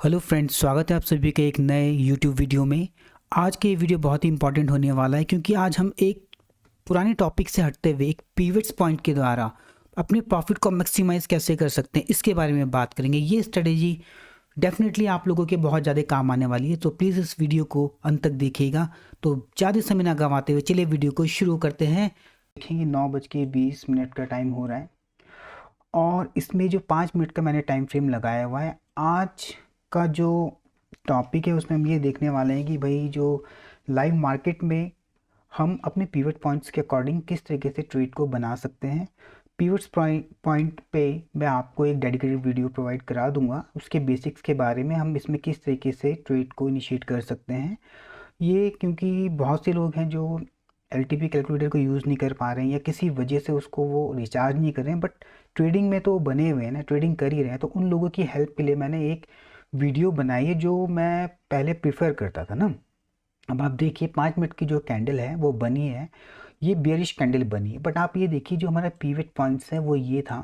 Hello friends, स्वागत है आप सभी के एक नए यूट्यूब वीडियो में। आज के ये वीडियो बहुत ही इंपॉर्टेंट होने वाला है क्योंकि आज हम एक पुराने टॉपिक से हटते हुए एक पिवट्स पॉइंट के द्वारा अपने प्रॉफिट को मैक्सिमाइज कैसे कर सकते हैं इसके बारे में बात करेंगे। ये स्ट्रेटेजी डेफिनेटली आप लोगों के बहुत ज़्यादा काम आने वाली है, तो प्लीज़ इस वीडियो को अंत तक देखिएगा। तो ज़्यादा समय ना गंवाते हुए चलिए वीडियो को शुरू करते हैं। देखेंगे 9:20 का टाइम हो रहा है और इसमें जो 5 मिनट का मैंने टाइम फ्रेम लगाया हुआ है, आज का जो टॉपिक है उसमें हम ये देखने वाले हैं कि भाई जो लाइव मार्केट में हम अपने पिवट पॉइंट्स के अकॉर्डिंग किस तरीके से ट्रेड को बना सकते हैं। पिवट्स पॉइंट पे मैं आपको एक डेडिकेटेड वीडियो प्रोवाइड करा दूंगा, उसके बेसिक्स के बारे में, हम इसमें किस तरीके से ट्रेड को इनिशिएट कर सकते हैं। ये क्योंकि बहुत से लोग हैं जो एलटीपी कैलकुलेटर को यूज़ नहीं कर पा रहे हैं या किसी वजह से उसको वो रिचार्ज नहीं कर रहे हैं, बट ट्रेडिंग में तो बने हुए हैं ना, ट्रेडिंग कर ही रहे हैं। तो उन लोगों की हेल्प के लिए मैंने एक वीडियो बनाई है जो मैं पहले प्रीफर करता था ना। अब आप देखिए 5 मिनट की जो कैंडल है वो बनी है, ये बियरिश कैंडल बनी है, बट आप ये देखिए जो हमारा पिवट पॉइंट्स है वो ये था।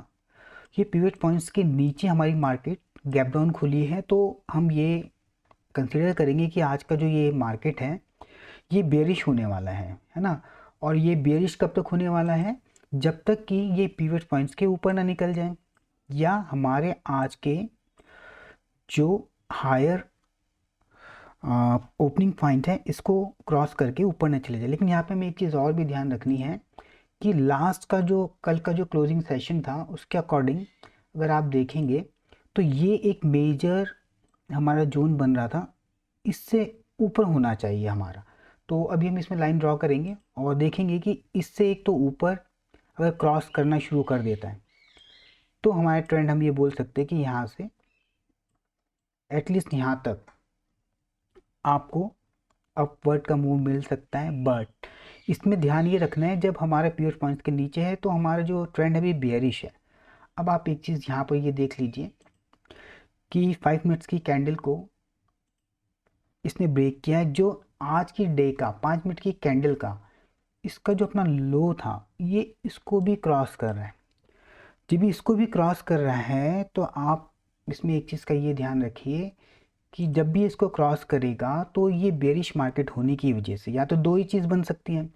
ये पिवट पॉइंट्स के नीचे हमारी मार्केट गैप डाउन खुली है, तो हम ये कंसिडर करेंगे कि आज का जो ये मार्केट है ये बेरिश होने वाला है ना। और ये बेरिश कब तक होने वाला है? जब तक कि ये पिवट पॉइंट्स के ऊपर ना निकल जाए या हमारे आज के जो हायर ओपनिंग पॉइंट है इसको क्रॉस करके ऊपर न चले जाए। लेकिन यहाँ पे हमें एक चीज़ और भी ध्यान रखनी है कि लास्ट का जो कल का जो क्लोजिंग सेशन था उसके अकॉर्डिंग अगर आप देखेंगे तो ये एक मेजर हमारा जोन बन रहा था, इससे ऊपर होना चाहिए हमारा। तो अभी हम इसमें लाइन ड्रॉ करेंगे और देखेंगे कि इससे एक तो ऊपर अगर क्रॉस करना शुरू कर देता है तो हमारा ट्रेंड हम ये बोल सकते हैं कि यहाँ से एटलीस्ट यहाँ तक आपको अपवर्ड का मूव मिल सकता है। बट इसमें ध्यान ये रखना है जब हमारा पिवट पॉइंट्स के नीचे है तो हमारा जो ट्रेंड है अभी बेयरिश है। अब आप एक चीज़ यहाँ पर ये देख लीजिए कि 5 मिनट्स की कैंडल को इसने ब्रेक किया है। जो आज की डे का 5 मिनट की कैंडल का इसका जो अपना लो था ये इसको भी क्रॉस कर रहा है। जब भी इसको भी क्रॉस कर रहा है तो आप इसमें एक चीज़ का ये ध्यान रखिए कि जब भी इसको क्रॉस करेगा तो ये बेरिश मार्केट होने की वजह से या तो दो ही चीज़ बन सकती हैं,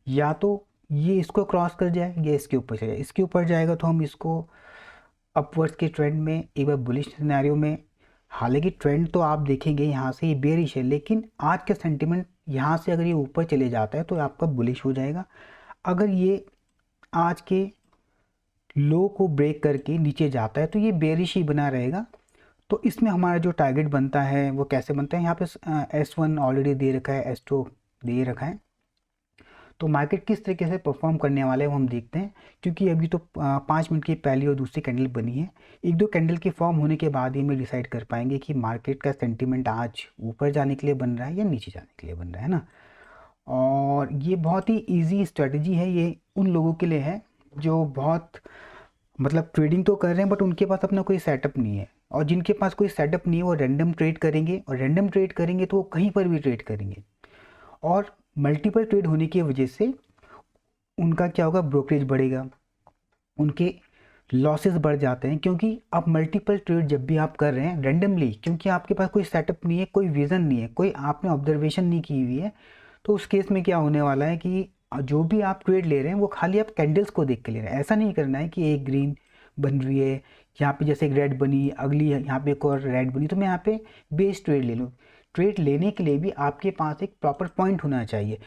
या तो ये इसको क्रॉस कर जाए या इसके ऊपर चले जाए। इसके ऊपर जाएगा तो हम इसको अपवर्ड्स के ट्रेंड में एक बार बुलिश सिनेरियो में, हालांकि ट्रेंड तो आप देखेंगे यहाँ से ये बेरिश है, लेकिन आज का सेंटिमेंट यहाँ से अगर ये ऊपर चले जाता है तो आपका बुलिश हो जाएगा। अगर ये आज के लो को ब्रेक करके नीचे जाता है तो ये बेरिश ही बना रहेगा। तो इसमें हमारा जो टारगेट बनता है वो कैसे बनता है, यहाँ पे S1 ऑलरेडी दे रखा है, S2 दे रखा है। तो मार्केट किस तरीके से परफॉर्म करने वाला है वो हम देखते हैं, क्योंकि अभी तो 5 मिनट की पहली और दूसरी कैंडल बनी है। एक दो कैंडल की फॉर्म होने के बाद ही हम डिसाइड कर पाएंगे कि मार्केट का सेंटीमेंट आज ऊपर जाने के लिए बन रहा है या नीचे जाने के लिए बन रहा है ना। और ये बहुत ही ईजी स्ट्रेटजी है, ये उन लोगों के लिए है जो बहुत मतलब ट्रेडिंग तो कर रहे हैं बट उनके पास अपना कोई सेटअप नहीं है। और जिनके पास कोई सेटअप नहीं है वो रैंडम ट्रेड करेंगे, और रैंडम ट्रेड करेंगे तो वो कहीं पर भी ट्रेड करेंगे, और मल्टीपल ट्रेड होने की वजह से उनका क्या होगा, ब्रोकरेज बढ़ेगा, उनके लॉसेस बढ़ जाते हैं। क्योंकि आप मल्टीपल ट्रेड जब भी आप कर रहे हैं रैंडमली, क्योंकि आपके पास कोई सेटअप नहीं है, कोई विज़न नहीं है, कोई आपने ऑब्जर्वेशन नहीं की हुई है, तो उस केस में क्या होने वाला है कि जो भी आप ट्रेड ले रहे हैं वो खाली आप कैंडल्स को देख के ले रहे हैं। ऐसा नहीं करना है कि एक ग्रीन बन रही है, यहाँ पे जैसे एक रेड बनी, अगली यहाँ पे एक और रेड बनी, तो मैं यहाँ पे बेस ट्रेड ले लूँ। ट्रेड लेने के लिए भी आपके पास एक प्रॉपर पॉइंट होना चाहिए।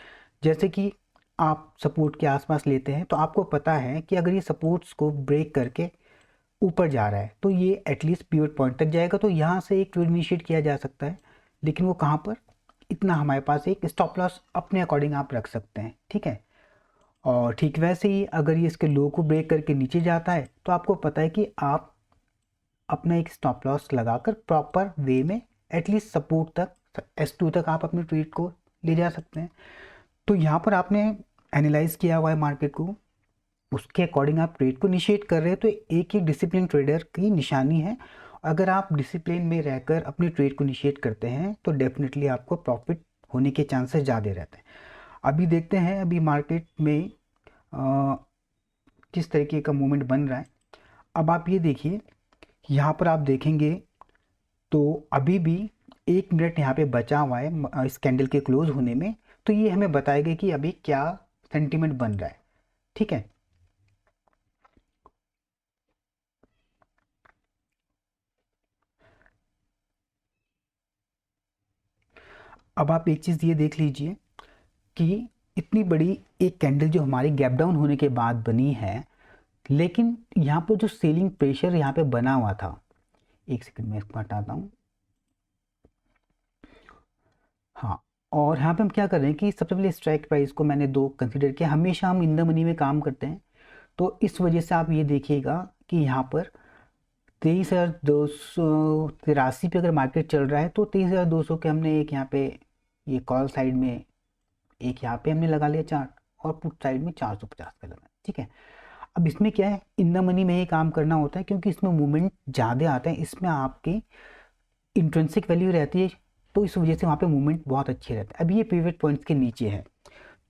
जैसे कि आप सपोर्ट के आसपास लेते हैं तो आपको पता है कि अगर ये सपोर्ट्स को ब्रेक करके ऊपर जा रहा है तो ये एटलीस्ट पिवट पॉइंट तक जाएगा, तो यहाँ से एक ट्रेड इनिशिएट किया जा सकता है। लेकिन वो कहाँ पर, इतना हमारे पास एक स्टॉप लॉस अपने अकॉर्डिंग आप रख सकते हैं, ठीक है। और ठीक वैसे ही अगर ये इसके लो को ब्रेक करके नीचे जाता है तो आपको पता है कि आप अपना एक स्टॉप लॉस लगाकर प्रॉपर वे में एटलीस्ट सपोर्ट तक, S2 तक आप अपने ट्रेड को ले जा सकते हैं। तो यहाँ पर आपने एनालाइज किया हुआ है मार्केट को, उसके अकॉर्डिंग आप ट्रेड को इनिशिएट कर रहे हैं, तो एक एक डिसिप्लिन ट्रेडर की निशानी है। अगर आप डिसिप्लिन में रहकर अपनी ट्रेड को इनिशिएट करते हैं तो डेफिनेटली आपको प्रॉफिट होने के चांसेस ज़्यादा रहते हैं। अभी देखते हैं अभी मार्केट में किस तरीके का मूवमेंट बन रहा है। अब आप ये देखिए, यहाँ पर आप देखेंगे तो अभी भी 1 मिनट यहाँ पे बचा हुआ है इस कैंडल के क्लोज होने में, तो ये हमें बताएगा कि अभी क्या सेंटीमेंट बन रहा है। ठीक है, अब आप एक चीज़ ये देख लीजिए कि इतनी बड़ी एक कैंडल जो हमारी गैप डाउन होने के बाद बनी है, लेकिन यहाँ पर जो सेलिंग प्रेशर यहाँ पे बना हुआ था, एक सेकंड में इसको हटाता हूँ। हाँ, और यहाँ पे हम क्या कर रहे हैं कि सबसे पहले स्ट्राइक प्राइस को मैंने 2 कंसीडर किया। हमेशा हम इन द मनी में काम करते हैं, तो इस वजह से आप ये देखिएगा कि यहाँ पर 23,283 पे अगर मार्केट चल रहा है, तो 23,200 के हमने एक यहाँ पे ये कॉल साइड में एक यहाँ पे हमने लगा लिया चार्ट, और पुट साइड में 450 का लगा। ठीक है, अब इसमें क्या है, इन द मनी में ही काम करना होता है, क्योंकि इसमें मूवमेंट ज़्यादा आता है, इसमें आपकी इंट्रिंसिक वैल्यू रहती है, तो इस वजह से वहाँ पे मूवमेंट बहुत अच्छे रहता है। अभी ये पिवट पॉइंट्स के नीचे है,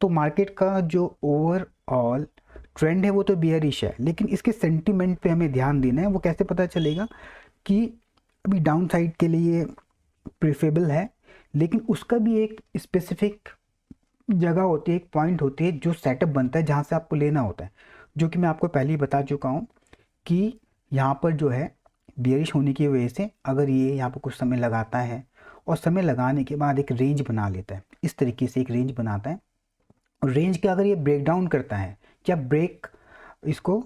तो मार्केट का जो ओवरऑल ट्रेंड है वो तो बियरिश है, लेकिन इसके सेंटीमेंट पे हमें ध्यान देना है। वो कैसे पता चलेगा कि अभी डाउन साइड के लिए प्रेफरेबल है, लेकिन उसका भी एक स्पेसिफिक जगह होती है, एक पॉइंट होती है जो सेटअप बनता है जहाँ से आपको लेना होता है, जो कि मैं आपको पहले ही बता चुका हूँ कि यहाँ पर जो है बियरिश होने की वजह से अगर ये यहाँ पर कुछ समय लगाता है और समय लगाने के बाद एक रेंज बना लेता है, इस तरीके से एक रेंज बनाता है, और रेंज के अगर ये ब्रेक डाउन करता है, क्या ब्रेक इसको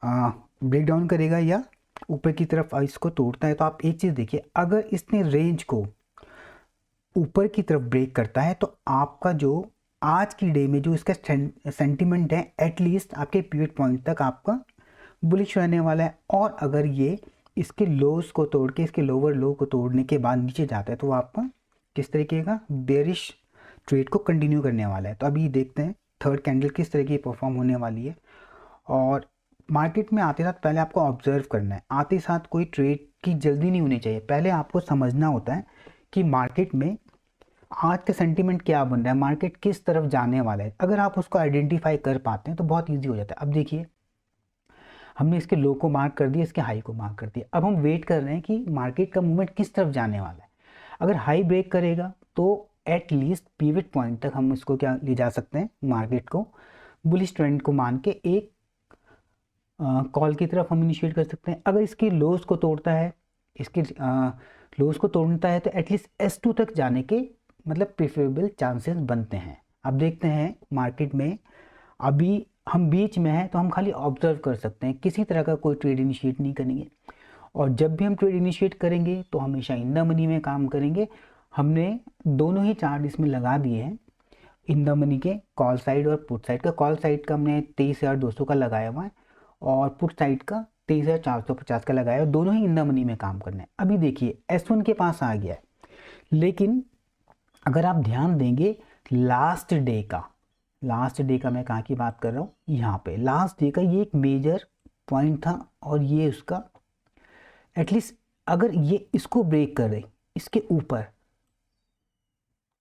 ब्रेक डाउन करेगा या ऊपर की तरफ इसको तोड़ता है, तो आप एक चीज़ देखिए, अगर इसने रेंज को ऊपर की तरफ ब्रेक करता है, तो आपका जो आज की डे में जो इसका सेंटीमेंट है, एटलीस्ट आपके पिवट पॉइंट तक आपका बुलिश रहने वाला है। और अगर ये इसके लोज को तोड़ के, इसके लोअर लो को तोड़ने के बाद नीचे जाता है, तो वो आपका किस तरीके का बेरिश ट्रेड को कंटिन्यू करने वाला है। तो अभी देखते हैं थर्ड कैंडल किस तरह की परफॉर्म होने वाली है। और मार्केट में आते साथ पहले आपको ऑब्जर्व करना है, आते साथ कोई ट्रेड की जल्दी नहीं होनी चाहिए। पहले आपको समझना होता है कि मार्केट में आज का सेंटीमेंट क्या बन रहा है, मार्केट किस तरफ जाने वाला है। अगर आप उसको आइडेंटिफाई कर पाते हैं तो बहुत ईजी हो जाता है। अब देखिए, हमने इसके लो को मार्क कर दिया, इसके हाई को मार्क कर दिया, अब हम वेट कर रहे हैं कि मार्केट का मूवमेंट किस तरफ जाने वाला है। अगर हाई ब्रेक करेगा तो एट लीस्ट पिवट पॉइंट तक हम इसको क्या ले जा सकते हैं, मार्केट को बुलिश ट्रेंड को मान के एक कॉल की तरफ हम इनिशिएट कर सकते हैं। अगर इसकी लोज को तोड़ता है, इसके लोज को तोड़ता है, तो एटलीस्ट S2 तक जाने के मतलब प्रेफरेबल चांसेस बनते हैं। अब देखते हैं मार्केट में, अभी हम बीच में हैं तो हम खाली ऑब्जर्व कर सकते हैं, किसी तरह का कोई ट्रेड इनिशिएट नहीं करेंगे। और जब भी हम ट्रेड इनिशिएट करेंगे तो हमेशा इन द मनी में काम करेंगे। हमने दोनों ही चार्ट इसमें लगा दिए हैं, इन द मनी के कॉल साइड और पुट साइड का। कॉल साइड का हमने 23,200 का लगाया हुआ है, और पुट साइड का 23,450 का लगाया है। दोनों ही इन द मनी में काम करना है। अभी देखिए S1 के पास आ गया है, लेकिन अगर आप ध्यान देंगे लास्ट डे का मैं कहाँ की बात कर रहा हूँ, यहाँ पे लास्ट डे का ये एक मेजर पॉइंट था, और ये उसका एटलीस्ट अगर ये इसको ब्रेक कर दे, इसके ऊपर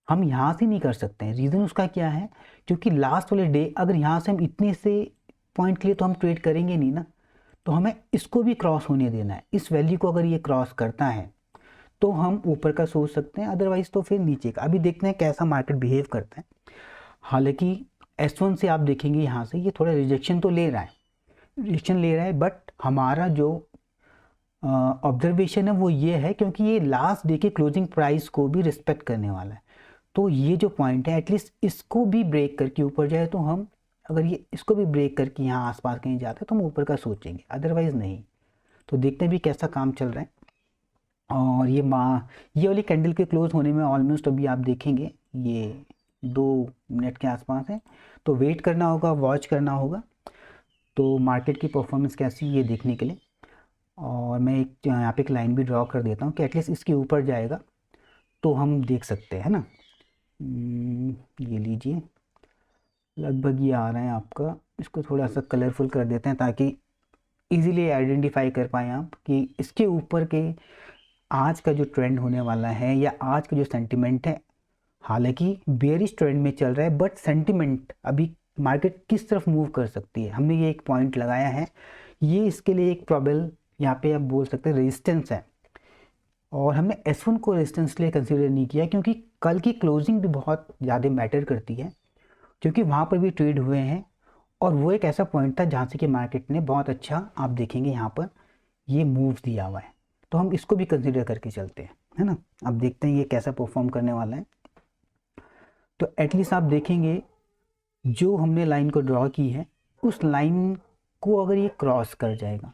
हम यहाँ से नहीं कर सकते हैं। रीज़न उसका क्या है, क्योंकि लास्ट वाले डे अगर यहाँ से हम इतने से पॉइंट के लिए तो हम ट्रेड करेंगे नहीं ना, तो हमें इसको भी क्रॉस होने देना है। इस वैल्यू को अगर ये क्रॉस करता है तो हम ऊपर का सोच सकते हैं, अदरवाइज तो फिर नीचे का। अभी देखते हैं कैसा मार्केट बिहेव करता है। हालांकि S1 से आप देखेंगे यहाँ से ये थोड़ा रिजेक्शन तो ले रहा है, बट हमारा जो ऑब्जर्वेशन है वो ये है, क्योंकि ये लास्ट डे के क्लोजिंग प्राइस को भी रिस्पेक्ट करने वाला है। तो ये जो पॉइंट है एटलीस्ट इसको भी ब्रेक करके ऊपर जाए, तो हम अगर ये इसको भी ब्रेक करके यहाँ आसपास कहीं जाता है तो हम ऊपर का सोचेंगे, अदरवाइज़ नहीं। तो देखते हैं भी कैसा काम चल रहा है। और ये वाली कैंडल के क्लोज होने में ऑलमोस्ट अभी आप देखेंगे ये 2 मिनट के आसपास है, तो वेट करना होगा, वॉच करना होगा तो मार्केट की परफॉर्मेंस कैसी है ये देखने के लिए। और मैं एक यहाँ पे एक लाइन भी ड्रॉ कर देता हूँ कि एटलीस्ट इसके ऊपर जाएगा तो हम देख सकते हैं ना। ये लीजिए, लगभग ये आ रहा है आपका, इसको थोड़ा सा कलरफुल कर देते हैं ताकि इजीली आइडेंटिफाई कर पाएँ आप कि इसके ऊपर के आज का जो ट्रेंड होने वाला है या आज का जो सेंटिमेंट है। हालांकि बेयरिश ट्रेंड में चल रहा है, बट सेंटिमेंट अभी मार्केट किस तरफ मूव कर सकती है, हमने ये एक पॉइंट लगाया है। ये इसके लिए एक प्रॉबल यहाँ पे आप बोल सकते हैं रेजिस्टेंस है। और हमने S1 को रेजिस्टेंस लिए कंसीडर नहीं किया क्योंकि कल की क्लोजिंग भी बहुत ज़्यादा मैटर करती है, क्योंकि वहाँ पर भी ट्रेड हुए हैं और वो एक ऐसा पॉइंट था जहाँ से कि मार्केट ने बहुत अच्छा, आप देखेंगे यहाँ पर ये मूव दिया हुआ है, तो हम इसको भी कंसीडर करके चलते हैं, है ना। अब देखते हैं ये कैसा परफॉर्म करने वाला है। तो एटलीस्ट आप देखेंगे जो हमने लाइन को ड्रॉ की है उस लाइन को अगर ये क्रॉस कर जाएगा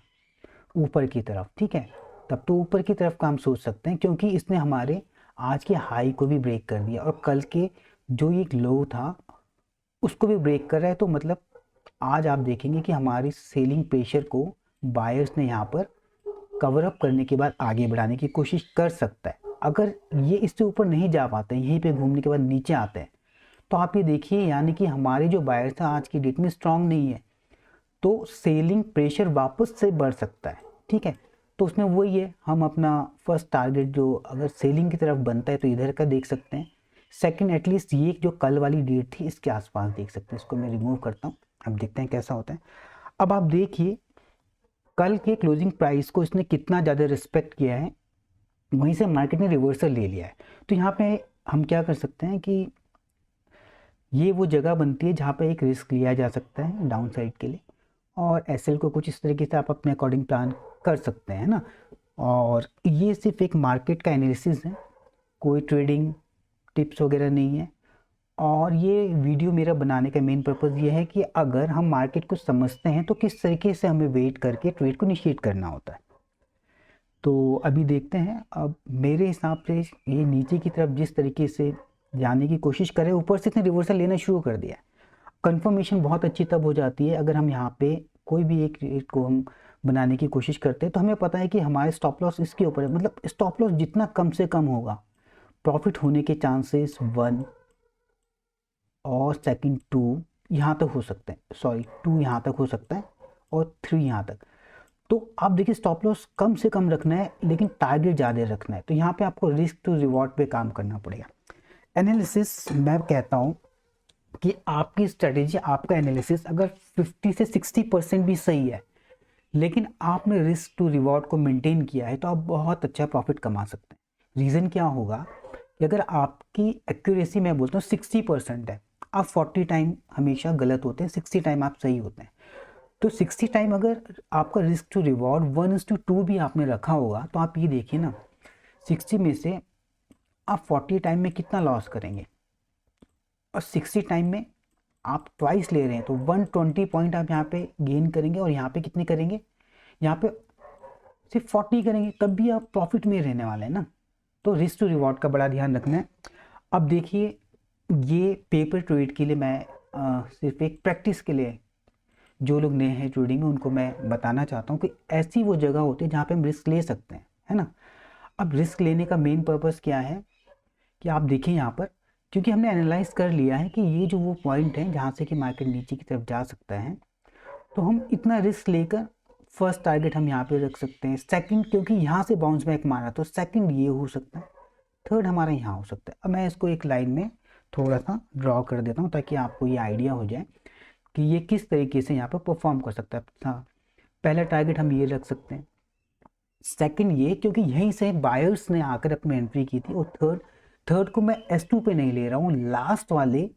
ऊपर की तरफ, ठीक है, तब तो ऊपर की तरफ का हम सोच सकते हैं, क्योंकि इसने हमारे आज के हाई को भी ब्रेक कर दिया और कल के जो एक लो था उसको भी ब्रेक कर रहा है। तो मतलब आज आप देखेंगे कि हमारी सेलिंग प्रेशर को बायर्स ने यहाँ पर कवर अप करने के बाद आगे बढ़ाने की कोशिश कर सकता है। अगर ये इससे ऊपर नहीं जा पाते, यहीं पे घूमने के बाद नीचे आते हैं, तो आप ये देखिए यानी कि हमारे जो बायर्स था आज की डेट में स्ट्रांग नहीं है, तो सेलिंग प्रेशर वापस से बढ़ सकता है, ठीक है। तो उसमें वही है, हम अपना फर्स्ट टारगेट जो अगर सेलिंग की तरफ बनता है तो इधर का देख सकते हैं। सेकंड एटलीस्ट ये जो कल वाली डेट थी इसके आसपास देख सकते हैं। इसको मैं रिमूव करता हूँ, अब देखते हैं कैसा होता है। अब आप देखिए कल के क्लोजिंग प्राइस को इसने कितना ज़्यादा रिस्पेक्ट किया है, वहीं से मार्केट ने रिवर्सल ले लिया है। तो यहाँ पे हम क्या कर सकते हैं कि ये वो जगह बनती है जहाँ पे एक रिस्क लिया जा सकता है डाउन साइड के लिए, और एसएल को कुछ इस तरीके से आप अपने अकॉर्डिंग प्लान कर सकते हैं ना। और ये सिर्फ एक मार्केट का एनालिसिस है, कोई ट्रेडिंग टिप्स वगैरह नहीं है। और ये वीडियो मेरा बनाने का मेन पर्पज़ ये है कि अगर हम मार्केट को समझते हैं तो किस तरीके से हमें वेट करके ट्रेड को इनिशिएट करना होता है। तो अभी देखते हैं, अब मेरे हिसाब से ये नीचे की तरफ जिस तरीके से जाने की कोशिश करे, ऊपर से इसने रिवर्सल लेना शुरू कर दिया है। कंफर्मेशन बहुत अच्छी तब हो जाती है अगर हम यहाँ पे कोई भी एक रेट को हम बनाने की कोशिश करते हैं तो हमें पता है कि हमारे स्टॉप लॉस इसके ऊपर है, मतलब स्टॉप लॉस जितना कम से कम होगा प्रॉफिट होने के चांसेस 1 और सेकंड 2 यहाँ तक हो सकते हैं, सॉरी 2 यहाँ तक हो सकता है और 3 यहाँ तक। तो आप देखिए स्टॉप लॉस कम से कम रखना है लेकिन टारगेट ज़्यादा रखना है, तो यहाँ पे आपको रिस्क टू रिवॉर्ड पे काम करना पड़ेगा। एनालिसिस मैं कहता हूँ कि आपकी स्ट्रेटेजी, आपका एनालिसिस अगर 50 से 60% भी सही है लेकिन आपने रिस्क टू रिवॉर्ड को मेंटेन किया है तो आप बहुत अच्छा प्रॉफिट कमा सकते हैं। रीज़न क्या होगा कि अगर आपकी एक्यूरेसी मैं बोलता हूँ 60% है, आप 40 टाइम हमेशा गलत होते हैं, 60 टाइम आप सही होते हैं। तो 60 टाइम अगर आपका रिस्क टू रिवॉर्ड 1:2 भी आपने रखा होगा तो आप ये देखिए ना, 60 में से आप 40 टाइम में कितना लॉस करेंगे और 60 टाइम में आप ट्वाइस ले रहे हैं तो 120 पॉइंट आप यहाँ पे गेन करेंगे और यहाँ पे कितने करेंगे, यहाँ पे सिर्फ 40 करेंगे, तब भी आप प्रॉफिट में रहने वाले हैं ना। तो रिस्क टू रिवॉर्ड का बड़ा ध्यान रखना है। अब देखिए ये पेपर ट्रेड के लिए मैं सिर्फ एक प्रैक्टिस के लिए जो लोग नए हैं ट्रेडिंग में उनको मैं बताना चाहता हूँ कि ऐसी वो जगह होती है जहाँ पे हम रिस्क ले सकते हैं, है ना। अब रिस्क लेने का मेन पर्पस क्या है कि आप देखिए यहाँ पर, क्योंकि हमने एनालाइज कर लिया है कि ये जो वो पॉइंट है जहाँ से कि मार्केट नीचे की तरफ जा सकता है, तो हम इतना रिस्क लेकर फर्स्ट टारगेट हम यहाँ पे रख सकते हैं। सेकंड क्योंकि यहाँ से बाउंस बैक मारा तो सेकंड ये हो सकता है, थर्ड हमारा यहाँ हो सकता है। अब मैं इसको एक लाइन में थोड़ा सा ड्रॉ कर देता हूँ ताकि आपको ये आइडिया हो जाए कि ये किस तरीके से यहाँ पर परफॉर्म कर सकता है। हाँ, पहला टारगेट हम ये रख सकते हैं, सेकंड ये क्योंकि यहीं से बायर्स ने आकर अपनी एंट्री की थी, और थर्ड थर्ड को मैं S2 पे नहीं ले रहा हूँ, लास्ट वाले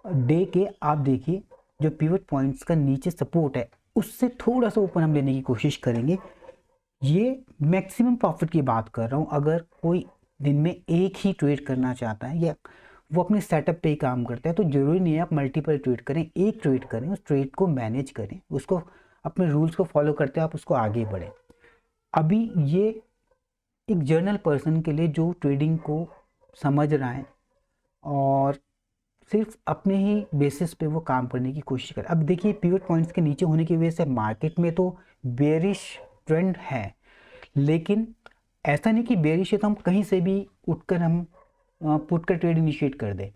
डे के आप देखिए जो पिवट पॉइंट्स का नीचे सपोर्ट है उससे थोड़ा सा ऊपर हम लेने की कोशिश करेंगे। ये मैक्सिमम प्रॉफिट की बात कर रहा हूँ, अगर कोई दिन में एक ही ट्रेड करना चाहता है या वो अपने सेटअप पे ही काम करता है तो ज़रूरी नहीं है आप मल्टीपल ट्रेड करें, एक ट्रेड करें, उस ट्रेड को मैनेज करें, उसको अपने रूल्स को फॉलो करते आप उसको आगे बढ़ें। अभी ये एक जर्नल पर्सन के लिए जो ट्रेडिंग को समझ रहा है और सिर्फ अपने ही बेसिस पे वो काम करने की कोशिश करे। अब देखिए पिवट पॉइंट्स के नीचे होने की वजह से मार्केट में तो बेरिश ट्रेंड है, लेकिन ऐसा नहीं कि बेरिश है तो हम कहीं से भी उठकर हम पुट का ट्रेड इनिशिएट कर दें।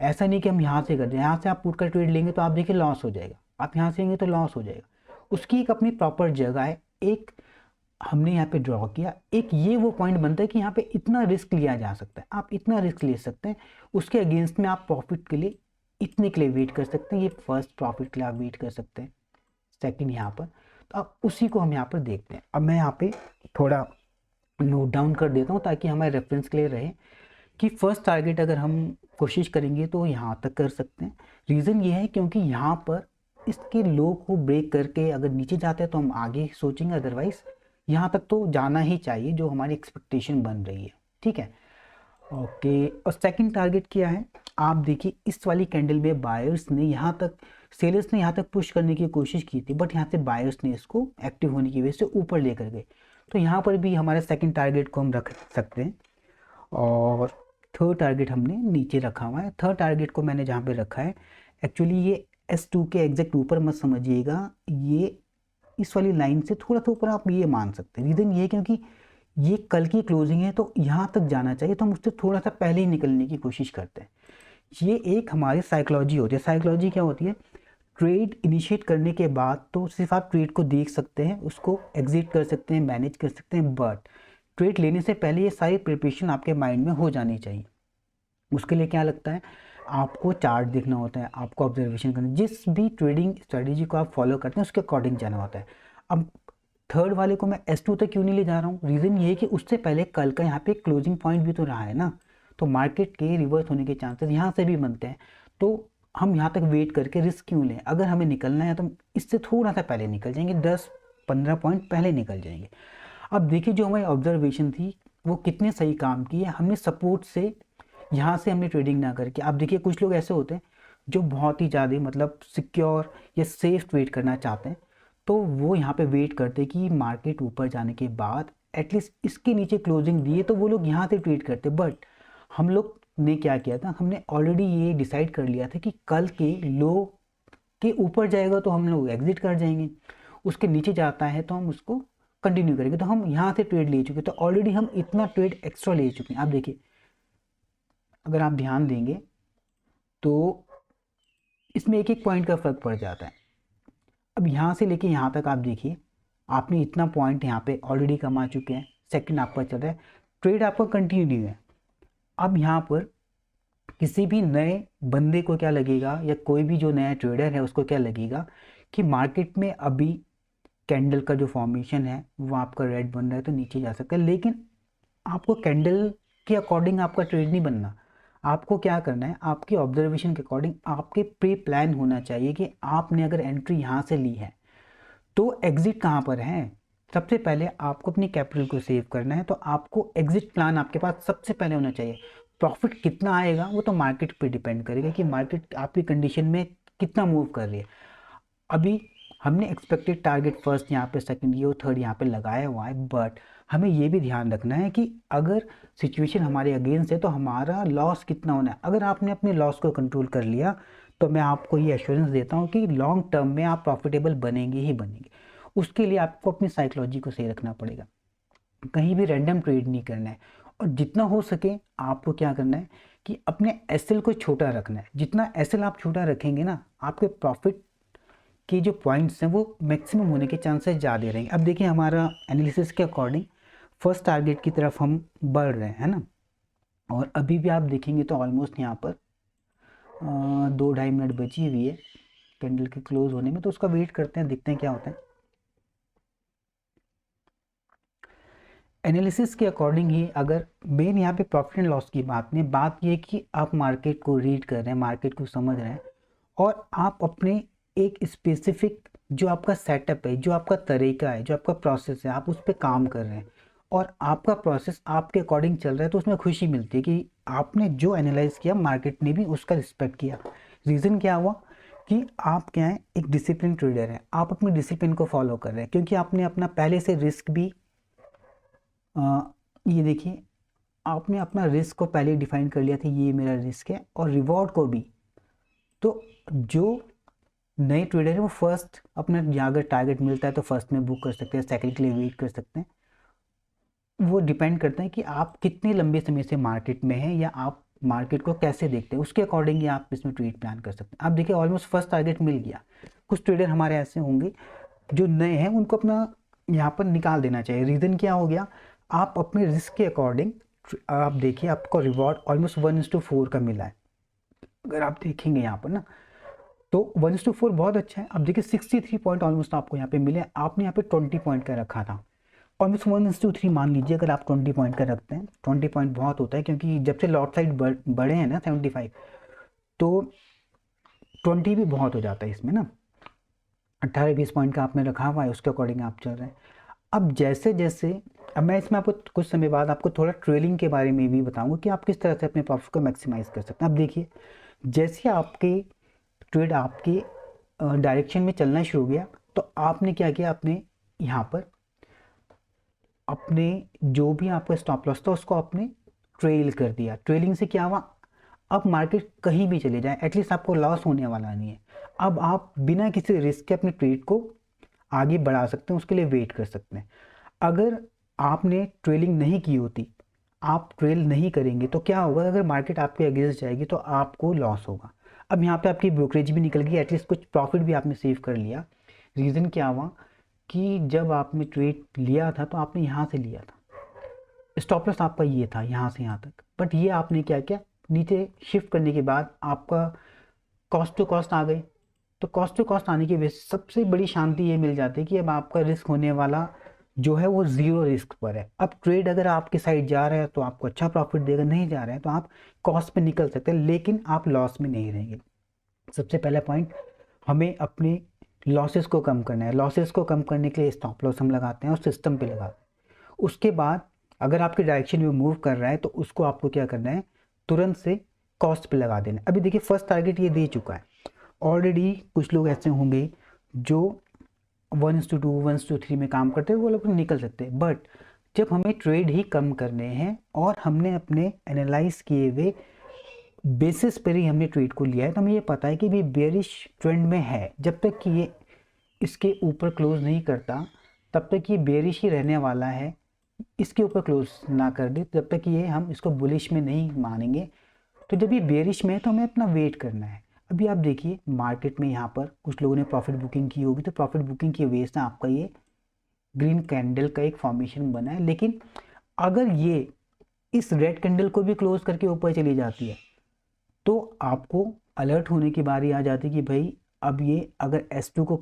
ऐसा नहीं कि हम यहाँ से कर दें, यहाँ से आप पुट का ट्रेड लेंगे तो आप देखिए लॉस हो जाएगा, आप यहाँ से लेंगे तो लॉस हो जाएगा। उसकी एक अपनी प्रॉपर जगह है, एक हमने यहाँ पे ड्रॉ किया, एक ये वो पॉइंट बनता है कि यहाँ पे इतना रिस्क लिया जा सकता है, आप इतना रिस्क ले सकते हैं, उसके अगेंस्ट में आप प्रॉफिट के लिए इतने के लिए वेट कर सकते हैं, ये फर्स्ट प्रॉफिट के लिए आप वेट कर सकते हैं, सेकंड यहाँ पर। तो अब उसी को हम यहाँ पर देखते हैं। अब मैं यहाँ पे थोड़ा नोट डाउन कर देता हूँ ताकि हमारे रेफरेंस के लिए रहे कि फर्स्ट टारगेट अगर हम कोशिश करेंगे तो यहाँ तक कर सकते हैं। रीज़न ये है क्योंकि यहाँ पर इसके लो को ब्रेक करके अगर नीचे जाते हैं तो हम आगे सोचेंगे, अदरवाइज यहाँ तक तो जाना ही चाहिए जो हमारी एक्सपेक्टेशन बन रही है। ठीक है, ओके। और सेकंड टारगेट क्या है, आप देखिए इस वाली कैंडल में बायर्स ने यहाँ तक, सेलर्स ने यहाँ तक पुश करने की कोशिश की थी, बट यहाँ से बायर्स ने इसको एक्टिव होने की वजह से ऊपर लेकर गए। तो यहाँ पर भी हमारे सेकंड टारगेट को हम रख सकते हैं। और थर्ड टारगेट हमने नीचे रखा हुआ है। थर्ड टारगेट को मैंने जहाँ पे रखा है, एक्चुअली ये S2 के एग्जैक्ट ऊपर मत समझिएगा, ये इस वाली लाइन से थोड़ा सा ऊपर आप ये मान सकते हैं। रीज़न ये है क्योंकि ये कल की क्लोजिंग है तो यहाँ तक जाना चाहिए, तो हम उससे थोड़ा सा पहले ही निकलने की कोशिश करते हैं। ये एक हमारी साइकोलॉजी होती है। साइकोलॉजी क्या होती है, ट्रेड इनिशिएट करने के बाद तो सिर्फ आप ट्रेड को देख सकते हैं, उसको एग्जिट कर सकते हैं, मैनेज कर सकते हैं, बट ट्रेड लेने से पहले ये सारी प्रिपरेशन आपके माइंड में हो जानी चाहिए। उसके लिए क्या लगता है, आपको चार्ट देखना होता है, आपको ऑब्जर्वेशन करना, जिस भी ट्रेडिंग स्ट्रेटेजी को आप फॉलो करते हैं उसके अकॉर्डिंग जाना होता है। अब थर्ड वाले को मैं S2 तक क्यों नहीं ले जा रहा हूँ, रीज़न ये है कि उससे पहले कल का यहाँ पे क्लोजिंग पॉइंट भी तो रहा है ना, तो मार्केट के रिवर्स होने के चांसेस यहाँ से भी बनते हैं। तो हम यहाँ तक वेट करके रिस्क क्यों लें, अगर हमें निकलना है तो इससे थोड़ा सा पहले निकल जाएंगे, 10-15 पॉइंट पहले निकल जाएंगे। अब देखिए जो हमारी ऑब्जर्वेशन थी वो कितने सही काम की है, हमने सपोर्ट से यहाँ से हमने ट्रेडिंग ना करके, आप देखिए कुछ लोग ऐसे होते हैं जो बहुत ही ज़्यादा मतलब सिक्योर या सेफ ट्रेड करना चाहते हैं, तो वो यहाँ पे वेट करते हैं कि मार्केट ऊपर जाने के बाद एटलीस्ट इसके नीचे क्लोजिंग दिए तो वो लोग यहाँ से ट्रेड करते। बट हम लोग ने क्या किया था, हमने ऑलरेडी ये डिसाइड कर लिया था कि कल के लो के ऊपर जाएगा तो हम लोग एग्जिट कर जाएंगे, उसके नीचे जाता है तो हम उसको कंटिन्यू करेंगे। तो हम यहाँ से ट्रेड ले चुके, तो ऑलरेडी हम इतना ट्रेड एक्स्ट्रा ले चुके हैं। आप देखिए अगर आप ध्यान देंगे तो इसमें एक एक पॉइंट का फ़र्क पड़ जाता है। अब यहाँ से लेके यहाँ तक आप देखिए, आपने इतना पॉइंट यहाँ पे ऑलरेडी कमा चुके हैं, सेकंड आपका चल रहा है, ट्रेड आपका कंटिन्यू है। अब यहाँ पर किसी भी नए बंदे को क्या लगेगा, या कोई भी जो नया ट्रेडर है उसको क्या लगेगा कि मार्केट में अभी कैंडल का जो फॉर्मेशन है वो आपका रेड बन रहा है तो नीचे जा सकता है, लेकिन आपको कैंडल के अकॉर्डिंग आपका ट्रेड नहीं बनना। आपको क्या करना है, आपकी ऑब्जर्वेशन के अकॉर्डिंग आपके प्री प्लान होना चाहिए कि आपने अगर एंट्री यहाँ से ली है तो एग्जिट कहाँ पर है। सबसे पहले आपको अपनी कैपिटल को सेव करना है, तो आपको एग्जिट प्लान आपके पास सबसे पहले होना चाहिए। प्रॉफिट कितना आएगा वो तो मार्केट पे डिपेंड करेगा कि मार्केट आपकी कंडीशन में कितना मूव कर रही है। अभी हमने एक्सपेक्टेड टारगेट फर्स्ट यहाँ पे, सेकंड ये और थर्ड यहाँ पे लगाया हुआ है, बट हमें ये भी ध्यान रखना है कि अगर सिचुएशन हमारे अगेंस्ट है तो हमारा लॉस कितना होना है। अगर आपने अपने लॉस को कंट्रोल कर लिया तो मैं आपको ये एश्योरेंस देता हूँ कि लॉन्ग टर्म में आप प्रॉफिटेबल बनेंगे ही बनेंगे। उसके लिए आपको अपनी साइकोलॉजी को सही रखना पड़ेगा, कहीं भी रैंडम ट्रेड नहीं करना है, और जितना हो सके आपको क्या करना है कि अपने एसएल को छोटा रखना है। जितना एसएल आप छोटा रखेंगे ना, आपके प्रॉफिट के जो पॉइंट्स हैं वो मैक्सिमम होने के चांसेस ज़्यादा रहेंगे। अब देखिए हमारा एनालिसिस के अकॉर्डिंग फर्स्ट टारगेट की तरफ हम बढ़ रहे हैं ना, और अभी भी आप देखेंगे तो ऑलमोस्ट यहाँ पर 2-2.5 मिनट बची हुई है कैंडल के क्लोज होने में, तो उसका वेट करते हैं, देखते हैं क्या होता है। एनालिसिस के अकॉर्डिंग ही अगर मेन यहाँ पे प्रॉफिट एंड लॉस की बात नहीं, बात ये कि आप मार्केट को रीड कर रहे हैं, मार्केट को समझ रहे हैं, और आप अपने एक स्पेसिफिक जो आपका सेटअप है, जो आपका तरीका है, जो आपका प्रोसेस है, आप उस पर काम कर रहे हैं और आपका प्रोसेस आपके अकॉर्डिंग चल रहा है, तो उसमें खुशी मिलती है कि आपने जो एनालाइज किया मार्केट ने भी उसका रिस्पेक्ट किया। रीज़न क्या हुआ कि आप क्या है, एक डिसिप्लिन ट्रेडर है, आप अपनी डिसिप्लिन को फॉलो कर रहे हैं क्योंकि आपने अपना पहले से रिस्क भी ये देखिए आपने अपना रिस्क को पहले डिफाइन कर लिया था, ये मेरा रिस्क है, और रिवॉर्ड को भी। तो जो नए ट्रेडर है वो फर्स्ट अपना अगर टारगेट मिलता है तो फर्स्ट में बुक कर सकते हैं, सेकंड के लिए वेट कर सकते हैं। वो डिपेंड करता है कि आप कितने लंबे समय से मार्केट में हैं या आप मार्केट को कैसे देखते हैं, उसके अकॉर्डिंग ही आप इसमें ट्रेड प्लान कर सकते हैं। आप देखिए ऑलमोस्ट फर्स्ट टारगेट मिल गया। कुछ ट्रेडर हमारे ऐसे होंगे जो नए हैं, उनको अपना यहाँ पर निकाल देना चाहिए। रीज़न क्या हो गया, आप अपने रिस्क के अकॉर्डिंग आप देखिए आपको रिवॉर्ड ऑलमोस्ट 1:4 का मिला है। अगर आप देखेंगे यहाँ पर ना तो 1:4 बहुत अच्छा है। अब देखिए 63 पॉइंट ऑलमोस्ट आपको यहाँ पे मिले, आपने यहाँ पे 20 पॉइंट का रखा था, ऑलमोस्ट 1:3 मान लीजिए अगर आप 20 पॉइंट का रखते हैं। 20 पॉइंट बहुत होता है क्योंकि जब से लॉट साइज बढ़े हैं ना 75, तो 20 भी बहुत हो जाता है इसमें ना। 18-20 पॉइंट का आपने रखा हुआ है, उसके अकॉर्डिंग आप चल रहे हैं। अब जैसे जैसे अब मैं इसमें आपको कुछ समय बाद आपको थोड़ा ट्रेलिंग के बारे में भी बताऊंगा कि आप किस तरह से अपने प्रॉफिट को मैक्सिमाइज कर सकते हैं। अब देखिए, जैसे आपके ट्रेड आपके डायरेक्शन में चलना शुरू हो गया, तो आपने क्या किया, अपने यहाँ पर अपने जो भी आपका स्टॉप लॉस था उसको आपने ट्रेल कर दिया। ट्रेलिंग से क्या हुआ, अब मार्केट कहीं भी चले जाए एटलीस्ट आपको लॉस होने वाला नहीं है। अब आप बिना किसी रिस्क के अपने ट्रेड को आगे बढ़ा सकते हैं, उसके लिए वेट कर सकते हैं। अगर आपने ट्रेलिंग नहीं की होती, आप ट्रेल नहीं करेंगे तो क्या होगा, अगर मार्केट आपके अगेंस्ट जाएगी तो आपको लॉस होगा। अब यहाँ पे आपकी ब्रोकरेज भी निकल गई, एटलीस्ट कुछ प्रॉफिट भी आपने सेव कर लिया। रीज़न क्या हुआ कि जब आपने ट्रेड लिया था तो आपने यहाँ से लिया था, स्टॉप लॉस आपका ये था यहाँ से यहाँ तक, बट ये आपने क्या किया, नीचे शिफ्ट करने के बाद आपका कॉस्ट टू कॉस्ट आ गए। तो कॉस्ट टू कॉस्ट आने की वजह से सबसे बड़ी शांति ये मिल जाती है कि अब आपका रिस्क होने वाला जो है वो ज़ीरो रिस्क पर है। अब ट्रेड अगर आपके साइड जा रहा है तो आपको अच्छा प्रॉफिट देगा, नहीं जा रहा है तो आप कॉस्ट पे निकल सकते हैं लेकिन आप लॉस में नहीं रहेंगे। सबसे पहला पॉइंट, हमें अपने लॉसेस को कम करना है। लॉसेस को कम करने के लिए स्टॉप लॉस हम लगाते हैं और सिस्टम पे लगाते हैं। उसके बाद अगर आपके डायरेक्शन में मूव कर रहा है तो उसको आपको क्या करना है, तुरंत से कॉस्ट पे लगा देना है। अभी देखिए फर्स्ट टारगेट ये दे चुका है ऑलरेडी। कुछ लोग ऐसे होंगे जो 1:2 1:3 में काम करते हैं, वो लोग निकल सकते हैं। बट जब हमें ट्रेड ही कम करने हैं और हमने अपने एनालाइज किए हुए बेसिस पर ही हमने ट्रेड को लिया है, तो हमें ये पता है कि भी बेरिश ट्रेंड में है। जब तक कि ये इसके ऊपर क्लोज नहीं करता तब तक ये बेरिश ही रहने वाला है। इसके ऊपर क्लोज ना कर दे जब तक ये हम इसको बुलिश में नहीं मानेंगे। तो जब ये बेरिश में है तो हमें अपना वेट करना है। अभी आप देखिए मार्केट में यहाँ पर कुछ लोगों ने प्रॉफिट बुकिंग की होगी, तो प्रॉफिट बुकिंग की वजह से आपका ये ग्रीन कैंडल का एक फॉर्मेशन बना है। लेकिन अगर ये इस रेड कैंडल को भी क्लोज करके ऊपर चली जाती है तो आपको अलर्ट होने की बारी आ जाती है कि भाई अब ये अगर S2 को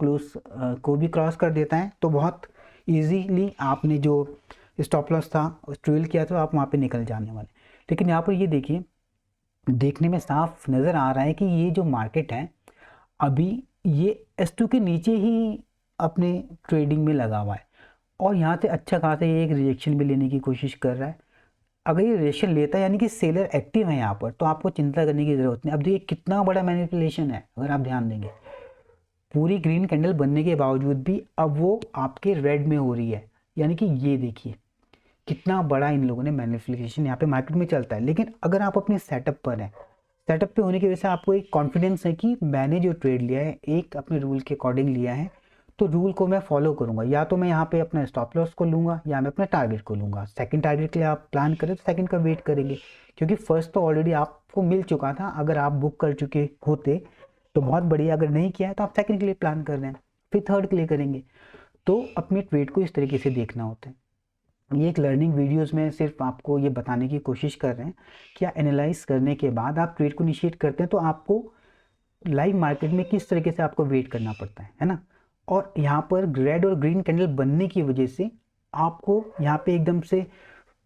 को भी क्रॉस कर देता है तो बहुत इजीली आपने जो स्टॉप लॉस था ट्रेल किया था आप वहाँ पे निकल जाने वाले। लेकिन यहाँ पर ये देखिए, देखने में साफ नज़र आ रहा है कि ये जो मार्केट है अभी ये S2 के नीचे ही अपने ट्रेडिंग में लगा हुआ है और यहाँ से अच्छा खासा ये एक रिजेक्शन भी लेने की कोशिश कर रहा है। अगर ये रिजेक्शन लेता है यानी कि सेलर एक्टिव है यहाँ पर, तो आपको चिंता करने की ज़रूरत नहीं। अब देखिए कितना बड़ा मैनिपुलेशन है, अगर आप ध्यान देंगे पूरी ग्रीन कैंडल बनने के बावजूद भी अब वो आपके रेड में हो रही है। यानी कि ये देखिए कितना बड़ा इन लोगों ने मैनिपुलेशन यहाँ पे मार्केट में चलता है। लेकिन अगर आप अपने सेटअप पर हैं, सेटअप पे होने की वजह से आपको एक कॉन्फिडेंस है कि मैंने जो ट्रेड लिया है एक अपने रूल के अकॉर्डिंग लिया है, तो रूल को मैं फॉलो करूंगा। या तो मैं यहाँ पे अपना स्टॉप लॉस को लूँगा या मैं अपने टारगेट को लूँगा। सेकंड टारगेट के लिए आप प्लान करें तो सेकंड का वेट करेंगे, क्योंकि फर्स्ट तो ऑलरेडी आपको मिल चुका था। अगर आप बुक कर चुके होते तो बहुत बढ़िया, अगर नहीं किया है तो आप सेकंड के लिए प्लान कर रहे हैं, फिर थर्ड के लिए करेंगे। तो अपने ट्रेड को इस तरीके से देखना होता है। ये एक लर्निंग वीडियोस में सिर्फ आपको ये बताने की कोशिश कर रहे हैं कि एनालाइज करने के बाद आप ट्रेड को इनिशिएट करते हैं तो आपको लाइव मार्केट में किस तरीके से आपको वेट करना पड़ता है ना। और यहाँ पर रेड और ग्रीन कैंडल बनने की वजह से आपको यहाँ पे एकदम से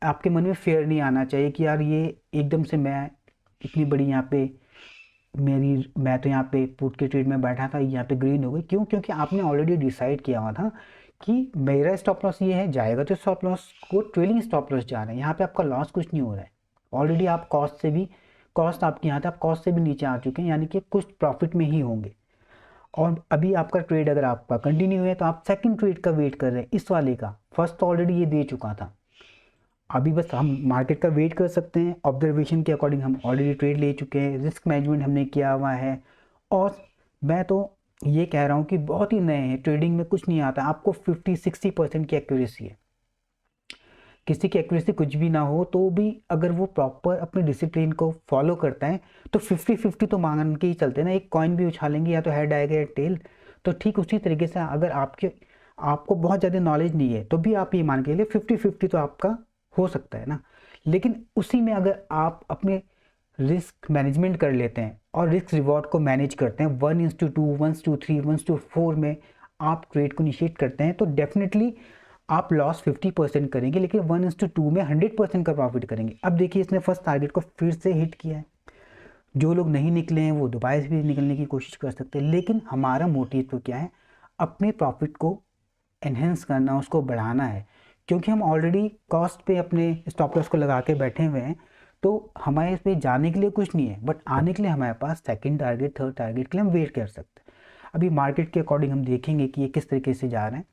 आपके मन में फेयर नहीं आना चाहिए कि यार ये एकदम से मैं इतनी बड़ी यहाँ पे मैं तो यहाँ पे पुट के ट्रेड में बैठा था, यहाँ पे ग्रीन हो गई। क्यों? क्योंकि आपने ऑलरेडी डिसाइड किया हुआ था कि मेरा स्टॉप लॉस ये है, जाएगा तो स्टॉप लॉस को ट्रेलिंग स्टॉप लॉस जा रहा है। यहाँ पे आपका लॉस कुछ नहीं हो रहा है। ऑलरेडी आप कॉस्ट आपकी यहाँ था, आप कॉस्ट से भी नीचे आ चुके हैं, यानी कि कुछ प्रॉफिट में ही होंगे। और अभी आपका ट्रेड अगर आपका कंटिन्यू है तो आप सेकंड ट्रेड का वेट कर रहे हैं इस वाले का। फर्स्ट तो ऑलरेडी ये दे चुका था, अभी बस हम मार्केट का वेट कर सकते हैं। ऑब्जर्वेशन के अकॉर्डिंग हम ऑलरेडी ट्रेड ले चुके हैं, रिस्क मैनेजमेंट हमने किया हुआ है। और मैं तो ये कह रहा हूँ कि बहुत ही नए हैं, ट्रेडिंग में कुछ नहीं आता। आपको 50-60% की एक्यूरेसी है। किसी की एक्यूरेसी कुछ भी ना हो तो भी अगर वो प्रॉपर अपने डिसिप्लिन को फॉलो करता है तो 50-50 तो मान के ही चलते हैं ना। एक कॉइन भी उछालेंगे या तो हेड आएगा या टेल। तो ठीक उसी तरीके से अगर आपको बहुत ज़्यादा नॉलेज नहीं है तो भी आप ये मान के लिए 50-50 तो आपका हो सकता है ना। लेकिन उसी में अगर आप अपने रिस्क मैनेजमेंट कर लेते हैं और रिस्क रिवॉर्ड को मैनेज करते हैं 1:2 1:3 1:4 में आप ट्रेड को इनिशिएट करते हैं तो डेफिनेटली आप लॉस 50% करेंगे लेकिन 1:2 में 100% का प्रॉफिट करेंगे। अब देखिए इसने फर्स्ट टारगेट को फिर से हिट किया है। जो लोग नहीं निकले हैं वो दोबारा से भी निकलने की कोशिश कर सकते हैं, लेकिन हमारा मोटिव तो क्या है, अपने प्रॉफिट को एनहेंस करना, उसको बढ़ाना है। क्योंकि हम ऑलरेडी कॉस्ट पे अपने स्टॉप लॉस को लगा के बैठे हुए हैं, तो हमारे इस पे जाने के लिए कुछ नहीं है, बट आने के लिए हमारे पास सेकंड टारगेट, थर्ड टारगेट के लिए हम वेट कर सकते हैं। अभी मार्केट के अकॉर्डिंग हम देखेंगे कि ये किस तरीके से जा रहे हैं।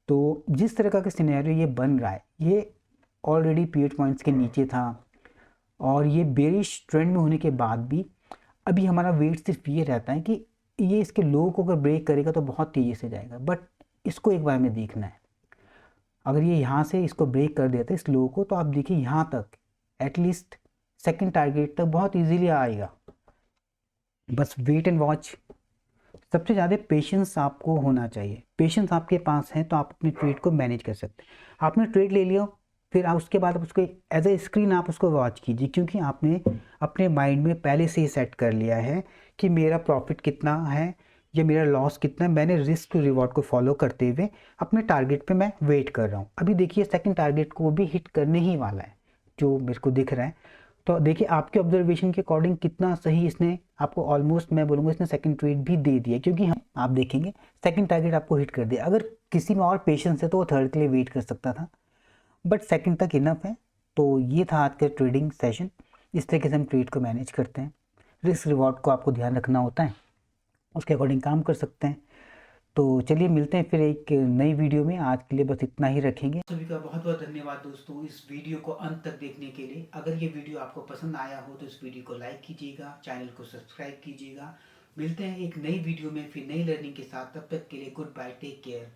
तो जिस तरह का सिनेरियो ये बन रहा है, ये ऑलरेडी पीरियड पॉइंट्स के नीचे था, और ये बेरिश ट्रेंड में होने के बाद भी अभी हमारा वेट सिर्फ ये रहता है कि ये इसके लो को अगर ब्रेक करेगा तो बहुत तेज़ी से जाएगा, बट इसको एक बार में देखना है। अगर ये यहाँ से इसको ब्रेक कर देता है इस लो को, तो आप देखिए यहाँ तक एटलीस्ट सेकंड टारगेट तक बहुत इजीली आएगा। बस वेट एंड वॉच। सबसे ज़्यादा पेशेंस आपको होना चाहिए। पेशेंस आपके पास है तो आप अपने ट्रेड को मैनेज कर सकते हैं। आपने ट्रेड ले लिया, फिर आप उसके बाद आप उसको एज ए स्क्रीन आप उसको वॉच कीजिए, क्योंकि आपने अपने माइंड में पहले से ही सेट कर लिया है कि मेरा प्रॉफिट कितना है या मेरा लॉस कितना है। मैंने रिस्क टू रिवॉर्ड को फॉलो करते हुए अपने टारगेट पे मैं वेट कर रहा हूँ। अभी देखिए सेकंड टारगेट को भी हिट करने ही वाला है जो मेरे को दिख रहा है। तो देखिए आपके ऑब्जर्वेशन के अकॉर्डिंग कितना सही इसने आपको, ऑलमोस्ट मैं बोलूँगा इसने सेकंड ट्रेड भी दे दिया, क्योंकि हम आप देखेंगे सेकंड टारगेट आपको हिट कर दिया। अगर किसी में और पेशेंस है तो वो थर्ड के लिए वेट कर सकता था, बट सेकंड तक इनफ है। तो ये था आज का ट्रेडिंग सेशन। इस तरीके से हम ट्रेड को मैनेज करते हैं। रिस्क रिवॉर्ड को आपको ध्यान रखना होता है, उसके अकॉर्डिंग काम कर सकते हैं। तो चलिए मिलते हैं फिर एक नई वीडियो में। आज के लिए बस इतना ही रखेंगे। सभी का बहुत बहुत धन्यवाद दोस्तों इस वीडियो को अंत तक देखने के लिए। अगर ये वीडियो आपको पसंद आया हो तो इस वीडियो को लाइक कीजिएगा, चैनल को सब्सक्राइब कीजिएगा। मिलते हैं एक नई वीडियो में फिर नई लर्निंग के साथ। तब तक के लिए गुड बाय, टेक केयर।